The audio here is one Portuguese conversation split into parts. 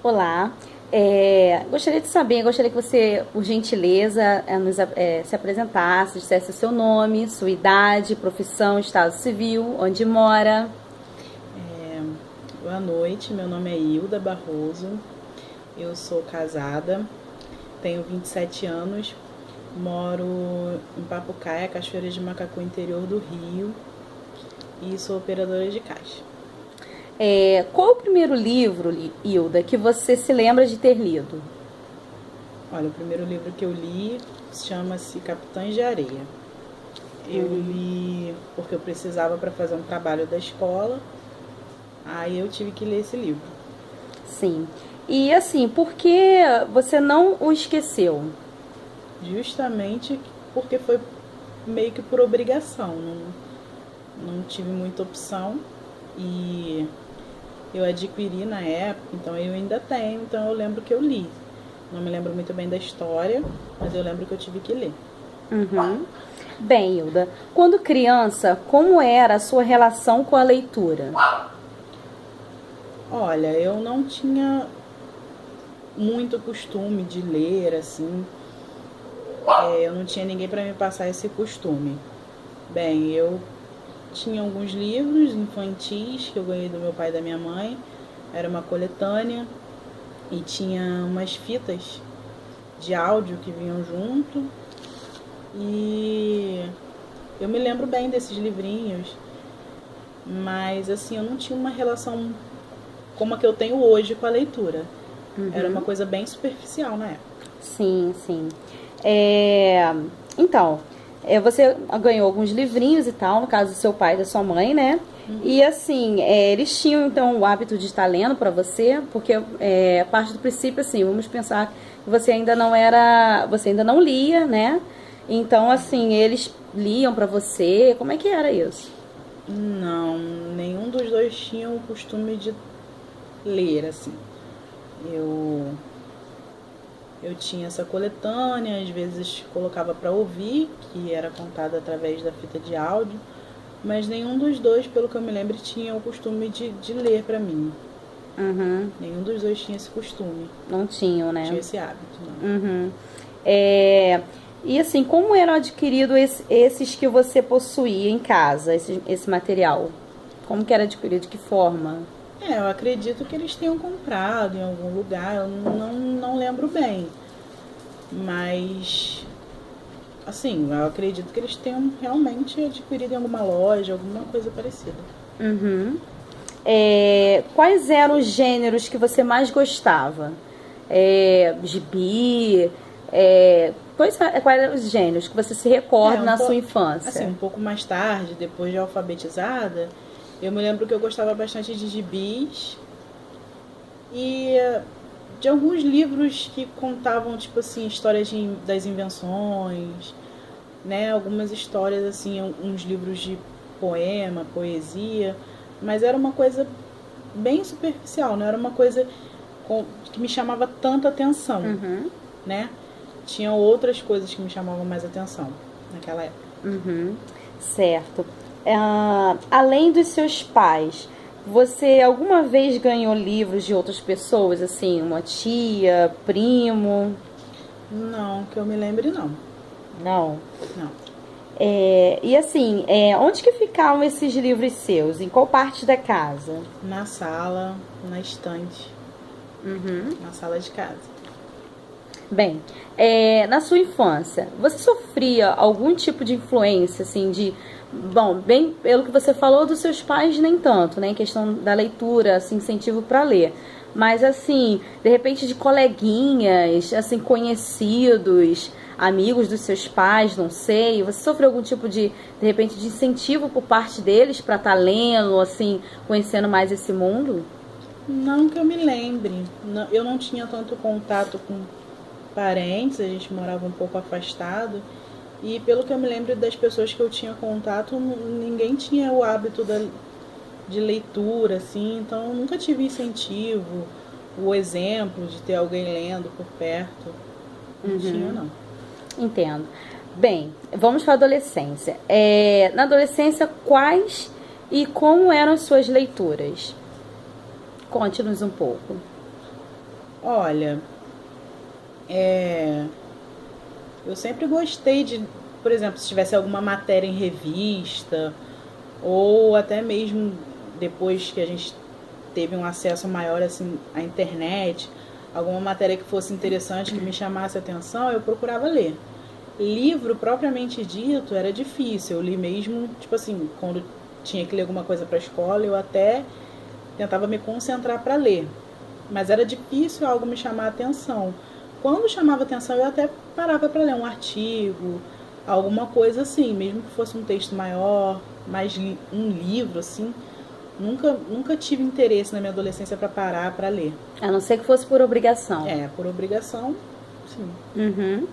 Olá, gostaria de saber, gostaria que você, por gentileza, se apresentasse, dissesse o seu nome, sua idade, profissão, estado civil, onde mora. Boa noite, meu nome é Hilda Barroso, eu sou casada, tenho 27 anos, moro em Papucaia, Cachoeira de Macacu, interior do Rio, e sou operadora de caixa. Qual o primeiro livro, Hilda, que você se lembra de ter lido? Olha, o primeiro livro que eu li chama-se Capitães de Areia. Eu li porque eu precisava para fazer um trabalho da escola, aí eu tive que ler esse livro. Sim. E assim, por que você não o esqueceu? Justamente porque foi meio que por obrigação, não tive muita opção e eu adquiri na época, então eu ainda tenho, então eu lembro que eu li. Não me lembro muito bem da história, mas eu lembro que eu tive que ler. Bem, Hilda, quando criança, como era a sua relação com a leitura? Olha, eu não tinha muito costume de ler, assim. Eu não tinha ninguém para me passar esse costume. Bem, eu tinha alguns livros infantis que eu ganhei do meu pai e da minha mãe. Era uma coletânea e tinha umas fitas de áudio que vinham junto. E eu me lembro bem desses livrinhos, mas assim, eu não tinha uma relação como a que eu tenho hoje com a leitura. Era uma coisa bem superficial na época. Sim, sim. Então, você ganhou alguns livrinhos e tal, no caso do seu pai e da sua mãe, né? E assim, eles tinham então o hábito de estar lendo para você, porque a parte do princípio, assim, vamos pensar que você ainda não lia, né? Então, assim, eles liam para você, como é que era isso? Não, nenhum dos dois tinha o costume de ler, assim. Eu eu tinha essa coletânea, às vezes colocava para ouvir, que era contada através da fita de áudio, mas nenhum dos dois, pelo que eu me lembro, tinha o costume de ler para mim. Nenhum dos dois tinha esse costume, Não tinham, né? tinha esse hábito, não. E assim, como eram adquiridos esses que você possuía em casa, esse material? Como que era adquirido? De que forma? Eu acredito que eles tenham comprado em algum lugar, eu não lembro bem. Mas, assim, eu acredito que eles tenham realmente adquirido em alguma loja, alguma coisa parecida. Quais eram os gêneros que você mais gostava? Gibi? Quais eram os gêneros que você se recorda na sua infância? Assim, um pouco mais tarde, depois de alfabetizada, eu me lembro que eu gostava bastante de gibis e de alguns livros que contavam, tipo assim, histórias das invenções, né? Algumas histórias, assim, uns livros de poema, poesia, mas era uma coisa bem superficial, não era uma coisa que me chamava tanta atenção, né? Tinham outras coisas que me chamavam mais atenção naquela época. Certo. Além dos seus pais, você alguma vez ganhou livros de outras pessoas, assim, uma tia, primo? Não, que eu me lembre, não. Não. Não. E assim, onde que ficavam esses livros seus? Em qual parte da casa? Na sala, na estante, na sala de casa. Bem, na sua infância, você sofria algum tipo de influência, assim, bom, bem, pelo que você falou dos seus pais, nem tanto, né, em questão da leitura, assim, incentivo para ler, mas, assim, de repente de coleguinhas, assim, conhecidos, amigos dos seus pais, não sei, você sofreu algum tipo de repente, de incentivo por parte deles para estar lendo, assim, conhecendo mais esse mundo? Não que eu me lembre. Eu não tinha tanto contato com parentes, a gente morava um pouco afastado. E pelo que eu me lembro das pessoas que eu tinha contato, ninguém tinha o hábito de leitura, assim, então eu nunca tive incentivo, o exemplo de ter alguém lendo por perto. Não tinha, não. Entendo. Bem, vamos para a adolescência. Na adolescência, quais e como eram as suas leituras? Conte-nos um pouco. Olha, eu sempre gostei de, por exemplo, se tivesse alguma matéria em revista, ou até mesmo depois que a gente teve um acesso maior assim à internet, alguma matéria que fosse interessante, que me chamasse a atenção, eu procurava ler. Livro propriamente dito era difícil, eu li mesmo, tipo assim, quando tinha que ler alguma coisa para a escola, eu até tentava me concentrar para ler, mas era difícil algo me chamar a atenção. Quando chamava atenção, eu até parava para ler um artigo, alguma coisa assim, mesmo que fosse um texto maior, mas um livro assim, nunca tive interesse na minha adolescência para parar para ler. A não ser que fosse por obrigação. Por obrigação, sim. Uhum.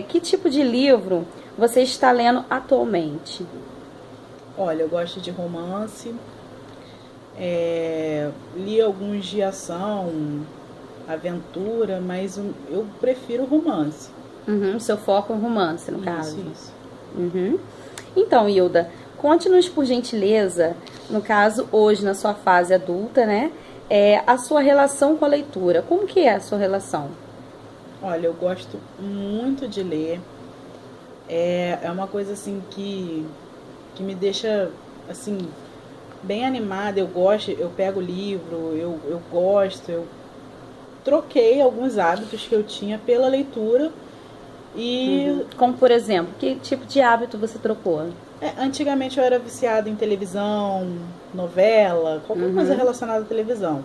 Que tipo de livro você está lendo atualmente? Olha, eu gosto de romance, li alguns de ação, aventura, mas eu prefiro romance. Uhum, seu foco é romance, no caso. Isso. Uhum. Então, Hilda, conte-nos por gentileza, no caso, hoje, na sua fase adulta, né? A sua relação com a leitura. Como que é a sua relação? Olha, eu gosto muito de ler. É uma coisa assim que me deixa assim bem animada. Eu pego o livro, eu gosto, eu troquei alguns hábitos que eu tinha pela leitura e... Como, por exemplo, que tipo de hábito você trocou? Antigamente eu era viciada em televisão, novela, qualquer coisa relacionada à televisão.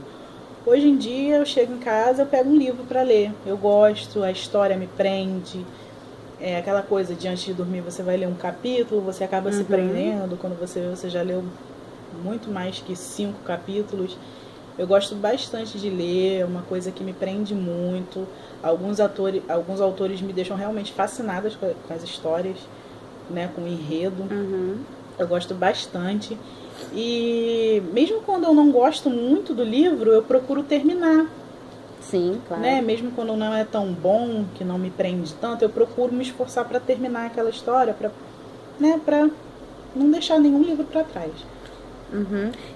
Hoje em dia eu chego em casa, eu pego um livro para ler. Eu gosto, a história me prende. É aquela coisa de antes de dormir você vai ler um capítulo, você acaba se prendendo. Quando você já leu muito mais que 5 capítulos. Eu gosto bastante de ler, é uma coisa que me prende muito. Alguns autores me deixam realmente fascinadas com as histórias, né, com o enredo. Eu gosto bastante. E mesmo quando eu não gosto muito do livro, eu procuro terminar. Sim, claro. Né? Mesmo quando não é tão bom, que não me prende tanto, eu procuro me esforçar para terminar aquela história, para não deixar nenhum livro para trás.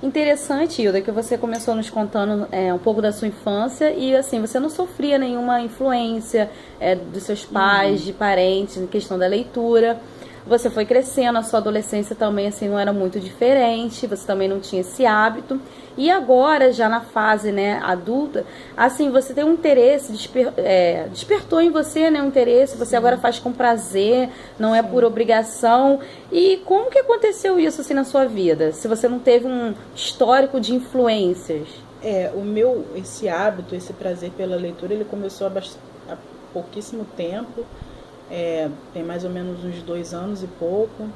Interessante, Hilda, que você começou nos contando um pouco da sua infância e assim, você não sofria nenhuma influência dos seus pais, de parentes, em questão da leitura. Você foi crescendo, a sua adolescência também assim não era muito diferente, você também não tinha esse hábito. E agora, já na fase, né, adulta, assim, você tem um interesse, despertou em você, né, um interesse, você agora faz com prazer, não é por obrigação. E como que aconteceu isso assim na sua vida? Se você não teve um histórico de influências? Esse hábito, esse prazer pela leitura, ele começou há pouquíssimo tempo. Tem mais ou menos uns 2 anos e pouco.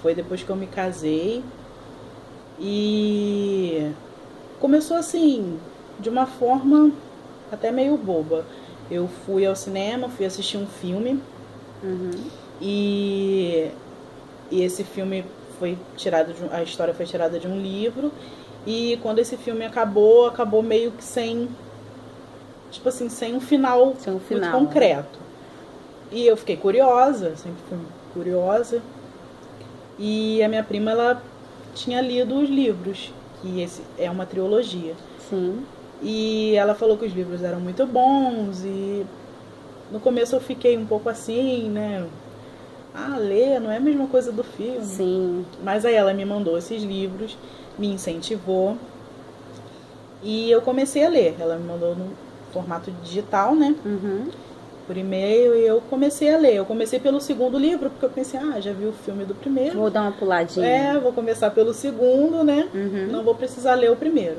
Foi depois que eu me casei. E começou assim, de uma forma até meio boba. Eu fui ao cinema, fui assistir um filme. E esse filme foi tirado a história foi tirada de um livro. E quando esse filme acabou meio que sem um final muito concreto. E eu fiquei curiosa, sempre fui curiosa. E a minha prima, ela tinha lido os livros, que esse é uma trilogia. Sim. E ela falou que os livros eram muito bons e no começo eu fiquei um pouco assim, né? Ler não é a mesma coisa do filme. Sim. Mas aí ela me mandou esses livros, me incentivou e eu comecei a ler. Ela me mandou no formato digital, né? Por e-mail, e eu comecei a ler. Eu comecei pelo segundo livro, porque eu pensei, já vi o filme do primeiro. Vou dar uma puladinha. Vou começar pelo segundo, né? Não vou precisar ler o primeiro.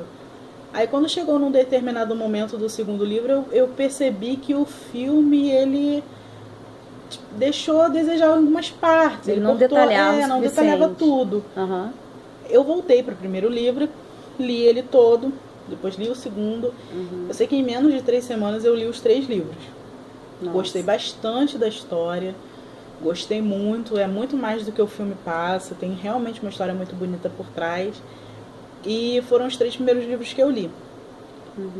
Aí quando chegou num determinado momento do segundo livro, eu percebi que o filme, ele deixou a desejar algumas partes. Ele não detalhava não detalhava tudo. Eu voltei para o primeiro livro, li ele todo, depois li o segundo. Eu sei que em menos de 3 semanas eu li os 3 livros. Nossa. Gostei bastante da história, gostei muito, é muito mais do que o filme passa, tem realmente uma história muito bonita por trás. E foram os 3 primeiros livros que eu li.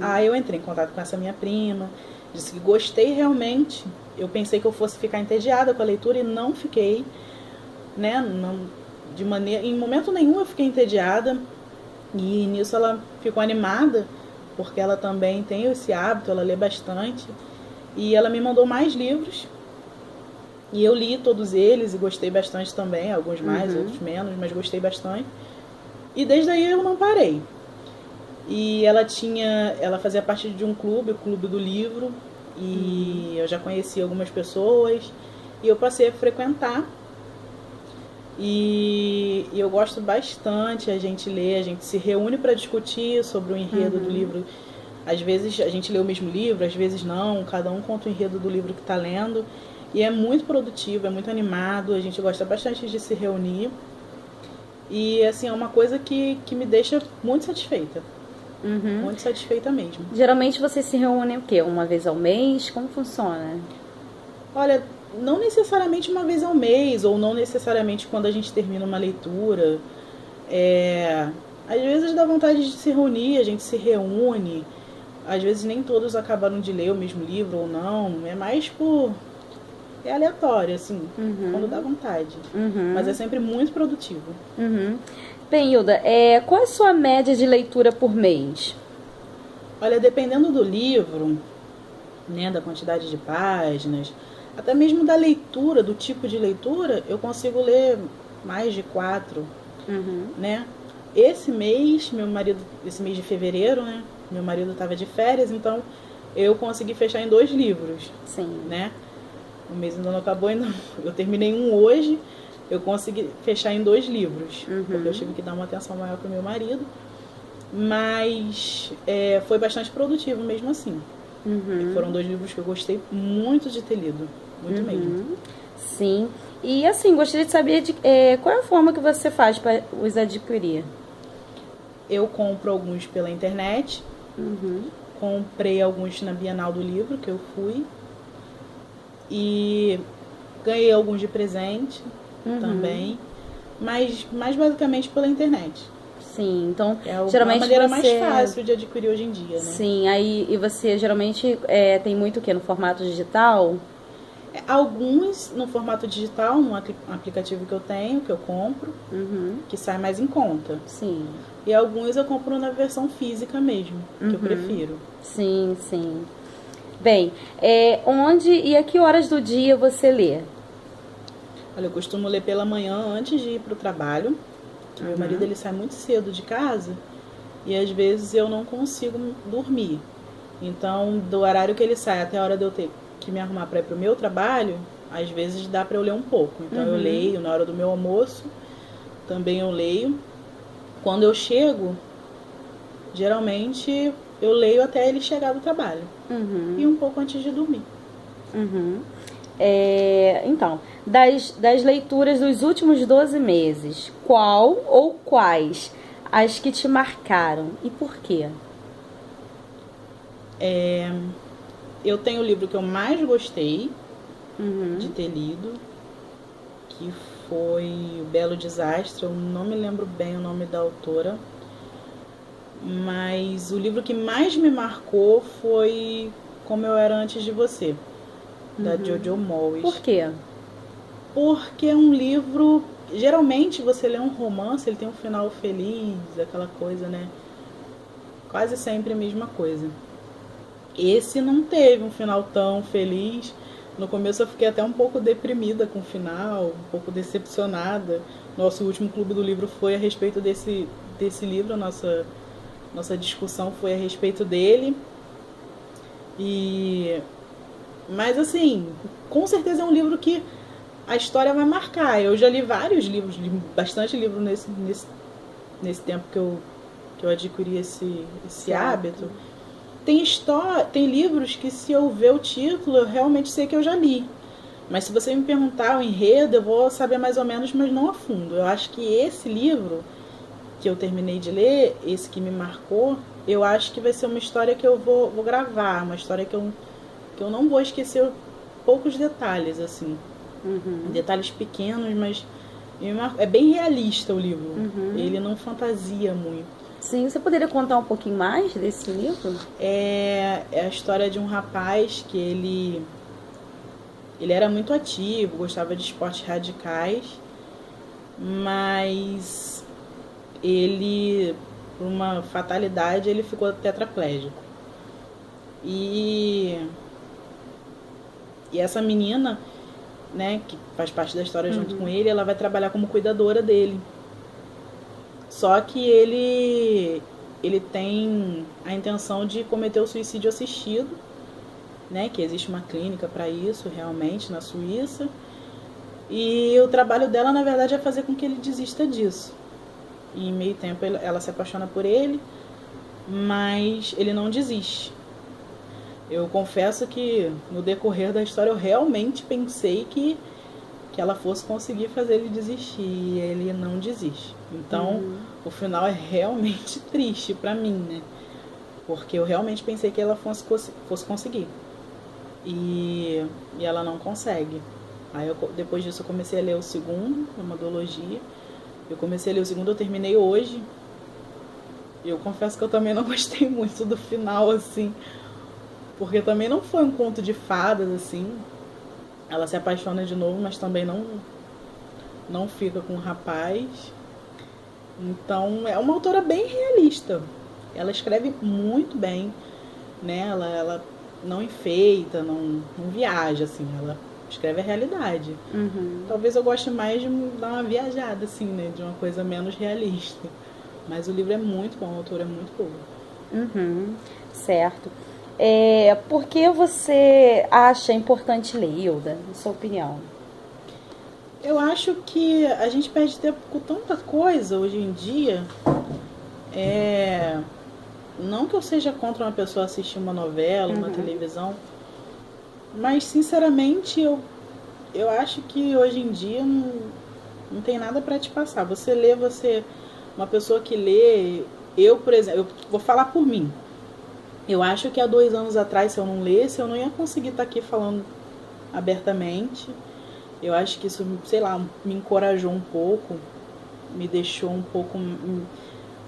Aí eu entrei em contato com essa minha prima, disse que gostei realmente. Eu pensei que eu fosse ficar entediada com a leitura e não fiquei, né? Em momento nenhum eu fiquei entediada. E nisso ela ficou animada porque ela também tem esse hábito, ela lê bastante. E ela me mandou mais livros. E eu li todos eles e gostei bastante também, alguns mais, outros menos, mas gostei bastante. E desde aí eu não parei. E ela fazia parte de um clube, o Clube do Livro, e eu já conheci algumas pessoas e eu passei a frequentar. E eu gosto bastante, a gente lê, a gente se reúne para discutir sobre o enredo do livro. Às vezes a gente lê o mesmo livro, às vezes não, cada um conta o enredo do livro que está lendo. E é muito produtivo, é muito animado, a gente gosta bastante de se reunir. E assim, é uma coisa que me deixa muito satisfeita. Muito satisfeita mesmo. Geralmente vocês se reúnem o quê? Uma vez ao mês? Como funciona? Olha, não necessariamente uma vez ao mês, ou não necessariamente quando a gente termina uma leitura. Às vezes dá vontade de se reunir, a gente se reúne. Às vezes nem todos acabaram de ler o mesmo livro ou não. É mais por... É aleatório, assim, quando dá vontade. Mas é sempre muito produtivo. Bem, Hilda, qual é a sua média de leitura por mês? Olha, dependendo do livro, né, da quantidade de páginas, até mesmo da leitura, do tipo de leitura, eu consigo ler mais de 4, né? Esse mês de fevereiro, né, meu marido estava de férias, então eu consegui fechar em 2 livros. Sim. Né? O mês ainda não acabou, ainda. Eu terminei um hoje, eu consegui fechar em 2 livros, porque eu tive que dar uma atenção maior para o meu marido, mas foi bastante produtivo mesmo assim. Foram 2 livros que eu gostei muito de ter lido, muito mesmo. Sim, e assim, gostaria de saber qual é a forma que você faz para os adquirir? Eu compro alguns pela internet, comprei alguns na Bienal do Livro, que eu fui, e ganhei alguns de presente também, mas mais basicamente pela internet. Sim, então geralmente a maneira mais fácil de adquirir hoje em dia, né? Sim, e você geralmente tem muito o quê? No formato digital? Alguns no formato digital, num aplicativo que eu tenho, que eu compro, que sai mais em conta. Sim. E alguns eu compro na versão física mesmo, que eu prefiro. Sim, sim. Bem, onde e a que horas do dia você lê? Olha, eu costumo ler pela manhã antes de ir para o trabalho. Meu marido ele sai muito cedo de casa e às vezes eu não consigo dormir. Então, do horário que ele sai até a hora de eu ter que me arrumar para ir para o meu trabalho, às vezes dá para eu ler um pouco. Então, eu leio na hora do meu almoço, também eu leio. Quando eu chego, geralmente eu leio até ele chegar do trabalho. E um pouco antes de dormir. Então, das leituras dos últimos 12 meses, qual ou quais as que te marcaram e por quê? Eu tenho o livro que eu mais gostei de ter lido, que foi O Belo Desastre. Eu não me lembro bem o nome da autora, mas o livro que mais me marcou foi Como Eu Era Antes de Você, da Jojo Moyes. Por quê? Porque é um livro... Geralmente você lê um romance, ele tem um final feliz, aquela coisa, né? Quase sempre a mesma coisa. Esse não teve um final tão feliz. No começo eu fiquei até um pouco deprimida com o final, um pouco decepcionada. Nosso último Clube do Livro foi a respeito desse livro, a nossa discussão foi a respeito dele. Mas assim, com certeza é um livro que a história vai marcar. Eu já li vários livros, li bastante livro nesse tempo que eu adquiri esse hábito. Tem livros que, se eu ver o título, eu realmente sei que eu já li. Mas se você me perguntar o enredo, eu vou saber mais ou menos, mas não a fundo. Eu acho que esse livro que eu terminei de ler, esse que me marcou, eu acho que vai ser uma história que eu vou gravar, uma história que eu não vou esquecer poucos detalhes, assim. Detalhes pequenos, mas é bem realista o livro. Ele não fantasia muito. Sim, você poderia contar um pouquinho mais desse livro? É a história de um rapaz que ele era muito ativo, gostava de esportes radicais, mas ele, por uma fatalidade, ele ficou tetraplégico. E essa menina, né, que faz parte da história junto com ele, ela vai trabalhar como cuidadora dele. Só que ele tem a intenção de cometer o suicídio assistido, né, que existe uma clínica para isso realmente na Suíça. E o trabalho dela, na verdade, é fazer com que ele desista disso. E em meio tempo ela se apaixona por ele, mas ele não desiste. Eu confesso que no decorrer da história eu realmente pensei que ela fosse conseguir fazer ele desistir, e ele não desiste. Então, o final é realmente triste pra mim, né? Porque eu realmente pensei que ela fosse conseguir. E ela não consegue. Aí depois disso eu comecei a ler o segundo, uma duologia. Eu comecei a ler o segundo, eu terminei hoje. Eu confesso que eu também não gostei muito do final, assim. Porque também não foi um conto de fadas, assim. Ela se apaixona de novo, mas também não fica com o rapaz. Então, é uma autora bem realista. Ela escreve muito bem, né? Ela não enfeita, não viaja, assim. Ela escreve a realidade. Talvez eu goste mais de dar uma viajada, assim, né? De uma coisa menos realista. Mas o livro é muito bom, a autora é muito boa. Certo. Por que você acha importante ler, Hilda, na sua opinião? Eu acho que a gente perde tempo com tanta coisa hoje em dia. Não que eu seja contra uma pessoa assistir uma novela, uma televisão, mas sinceramente eu acho que hoje em dia não tem nada para te passar. Você lê, uma pessoa que lê, eu, por exemplo, eu vou falar por mim. Eu acho que há 2 anos atrás, se eu não lesse, eu não ia conseguir estar aqui falando abertamente. Eu acho que isso, sei lá, me encorajou um pouco, me deixou um pouco...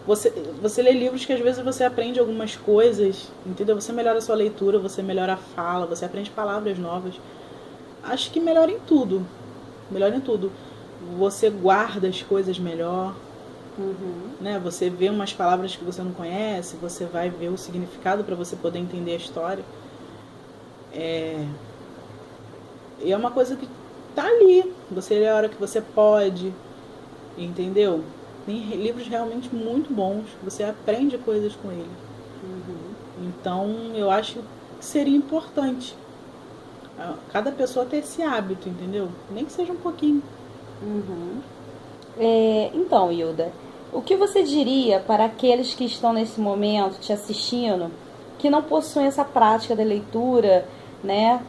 Você lê livros que às vezes você aprende algumas coisas, entendeu? Você melhora a sua leitura, você melhora a fala, você aprende palavras novas. Acho que melhora em tudo. Melhora em tudo. Você guarda as coisas melhor. Né? Você vê umas palavras que você não conhece, você vai ver o significado para você poder entender a história. E é uma coisa que tá ali. Você lê a hora que você pode, entendeu? Tem livros realmente muito bons, você aprende coisas com ele. Então, eu acho que seria importante cada pessoa ter esse hábito, entendeu? Nem que seja um pouquinho. Então, Hilda, o que você diria para aqueles que estão nesse momento te assistindo, que não possuem essa prática da leitura, né?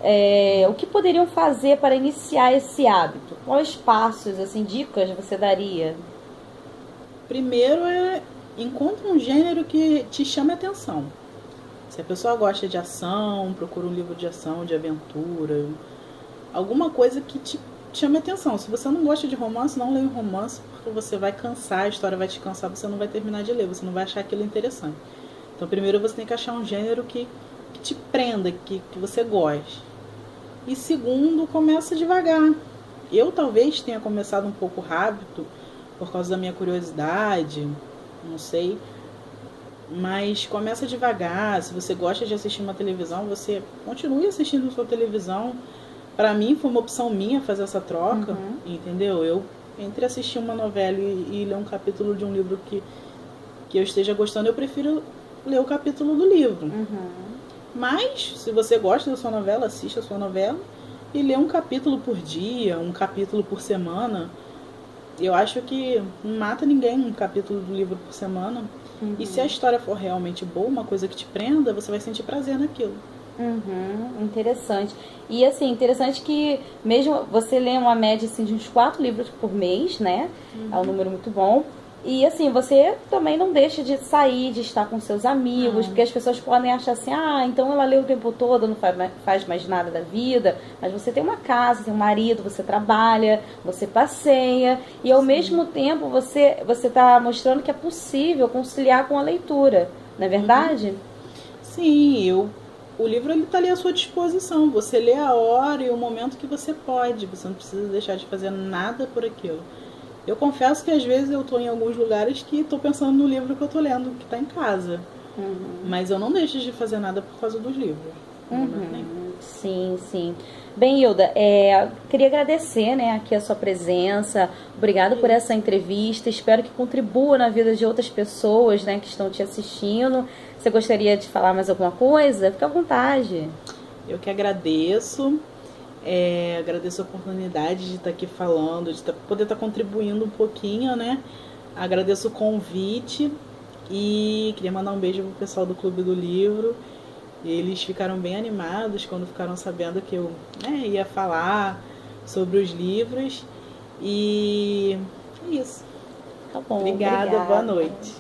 O que poderiam fazer para iniciar esse hábito? Quais passos, assim, dicas você daria? Primeiro encontra um gênero que te chame a atenção. Se a pessoa gosta de ação, procura um livro de ação, de aventura, alguma coisa que te chame a atenção. Se você não gosta de romance, não leia um romance, porque você vai cansar, a história vai te cansar, você não vai terminar de ler, você não vai achar aquilo interessante. Então, primeiro você tem que achar um gênero que te prenda, que você goste. E segundo, começa devagar. Eu talvez tenha começado um pouco rápido, por causa da minha curiosidade, não sei. Mas começa devagar. Se você gosta de assistir uma televisão, você continue assistindo sua televisão. Para mim foi uma opção minha fazer essa troca, entendeu? Eu entre assistir uma novela e ler um capítulo de um livro que eu esteja gostando, eu prefiro ler o capítulo do livro. Mas se você gosta da sua novela, assista a sua novela e lê um capítulo por dia, um capítulo por semana. Eu acho que não mata ninguém um capítulo do livro por semana. E se a história for realmente boa, uma coisa que te prenda, você vai sentir prazer naquilo. Interessante. E assim, interessante que mesmo você lê uma média assim, de uns 4 livros por mês, né? É um número muito bom. E assim, você também não deixa de sair, de estar com seus amigos, porque as pessoas podem achar assim, então ela lê o tempo todo, não faz mais nada da vida, mas você tem uma casa, tem um marido, você trabalha, você passeia, e ao mesmo tempo você está mostrando que é possível conciliar com a leitura, não é verdade? Sim, o livro está ali à sua disposição, você lê a hora e o momento que você pode, você não precisa deixar de fazer nada por aquilo. Eu confesso que às vezes eu tô em alguns lugares que tô pensando no livro que eu tô lendo, que tá em casa. Mas eu não deixo de fazer nada por causa dos livros. Sim, sim. Bem, Hilda, queria agradecer, né, aqui a sua presença. Obrigada por essa entrevista. Espero que contribua na vida de outras pessoas, né, que estão te assistindo. Você gostaria de falar mais alguma coisa? Fica à vontade. Eu que agradeço. Agradeço a oportunidade de estar aqui falando, de poder estar contribuindo um pouquinho, né? Agradeço o convite e queria mandar um beijo pro pessoal do Clube do Livro. Eles ficaram bem animados quando ficaram sabendo que eu, né, ia falar sobre os livros. E é isso. Tá bom, Obrigada, boa noite.